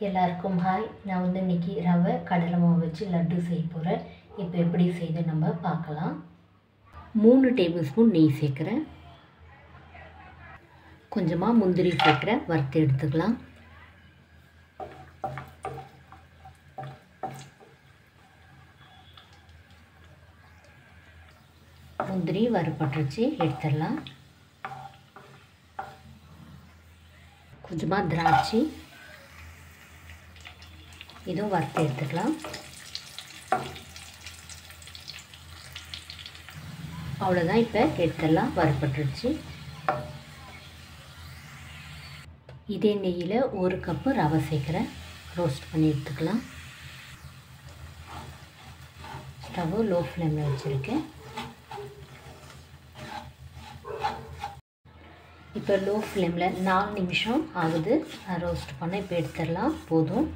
எல்லாருக்கும் ஹாய். நான் இன்னைக்கு ரவை கடலை மாவு வச்சு லட்டு செய்ய போகிறேன். இப்போ எப்படி செய்து நம்ம பார்க்கலாம். 3 டேபிள் ஸ்பூன் நெய் சேர்க்குறேன். கொஞ்சமாக முந்திரி சேர்க்குறேன், வறுத்து எடுத்துக்கலாம். முந்திரி வறுபட்டுருச்சு, எடுத்துடலாம். கொஞ்சமாக திராட்சை, இதுவும் வறுத்து எடுத்துக்கலாம். அவ்வளோதான், இப்போ எடுத்துடலாம். வறுபட்டுருச்சு. இதே நெய்யில் 1 கப்பு ரவை சேர்க்குறேன், ரோஸ்ட் பண்ணி எடுத்துக்கலாம். ஸ்டவ் லோ ஃப்ளேமில் வச்சுருக்கேன். இப்போ லோ ஃப்ளேமில் 4 நிமிஷம் ஆகுது ரோஸ்ட் பண்ண. இப்போ எடுத்துடலாம், போதும்.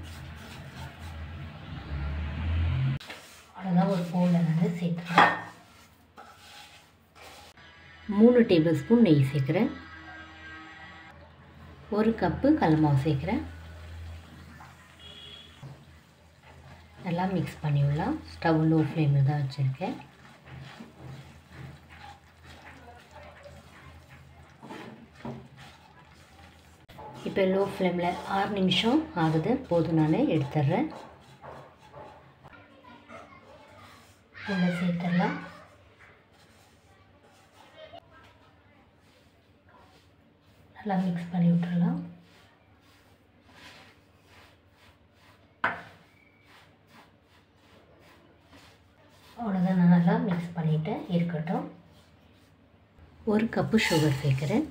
அவ்வளோதான், ஒரு பவுலில் நான் சேர்த்துக்கிறேன். 3 டேபிள் ஸ்பூன் நெய் சேர்க்குறேன். 1 கப்பு கடலை மாவு சேர்க்குறேன். நல்லா மிக்ஸ் பண்ணி விடலாம். ஸ்டவ் லோ ஃப்ளேமில் தான் வச்சுருக்கேன். இப்போ லோ ஃப்ளேமில் 6 நிமிஷம் ஆகுது, போதும். நான் எடுத்துடுறேன். உள்ள சேர்த்துடலாம். நல்லா மிக்ஸ் பண்ணி விட்டுடலாம். அவ்வளோதான், நான் நல்லா மிக்ஸ் பண்ணிவிட்டேன், இருக்கட்டும். 1 கப்பு சுகர் சேர்க்குறேன்.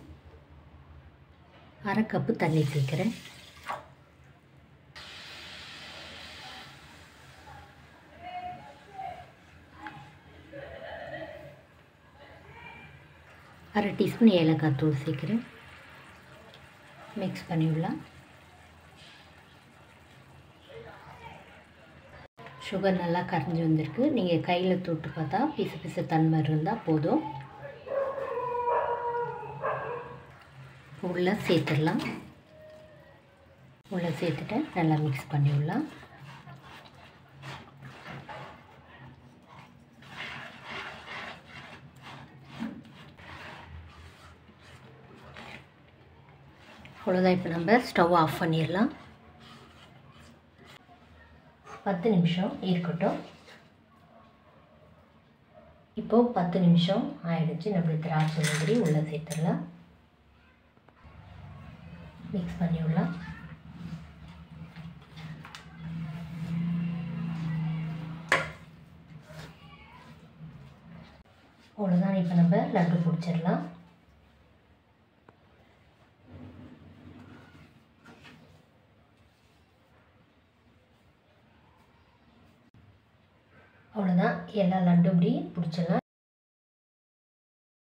1/2 கப்பு தண்ணி சேர்க்குறேன். அரை டீஸ்பூன் ஏலக்காய் தூள் சேர்க்குறேன். மிக்ஸ் பண்ணி விடலாம். சுகர் நல்லா கரைஞ்சி வந்திருக்கு. நீங்கள் கையில் தொட்டு பார்த்தா பிசு பிசு தன்மை இருந்தால் போதும். உள்ளே சேர்த்துடலாம். உள்ளே சேர்த்துட்டு நல்லா மிக்ஸ் பண்ணி விடலாம். அவ்வளோதான், இப்போ நம்ம ஸ்டவ் ஆஃப் பண்ணிடலாம். 10 நிமிஷம் இருக்கட்டும். இப்போது 10 நிமிஷம் ஆயிடுச்சு. நம்ம திராட்சை முந்திரி உள்ளே சேர்த்துடலாம். மிக்ஸ் பண்ணி விடலாம். அவ்வளோதான், இப்போ நம்ம லட்டு பிடிச்சிடலாம். அவ்வளோதான், எல்லா லட்டு இப்படி பிடிச்சிடலாம்.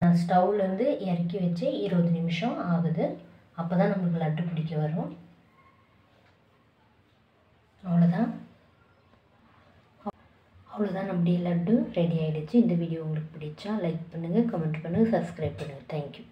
நான் ஸ்டவ்லேருந்து இறக்கி வச்சு 20 நிமிஷம் ஆகுது. அப்போ தான் நம்மளுக்கு லட்டு பிடிக்க வரும். அவ்வளோதான் நம்முடைய லட்டு ரெடி ஆகிடுச்சு. இந்த வீடியோ உங்களுக்கு பிடிச்சா லைக் பண்ணுங்கள், கமெண்ட் பண்ணுங்கள், சப்ஸ்கிரைப் பண்ணுங்கள். தேங்க்யூ.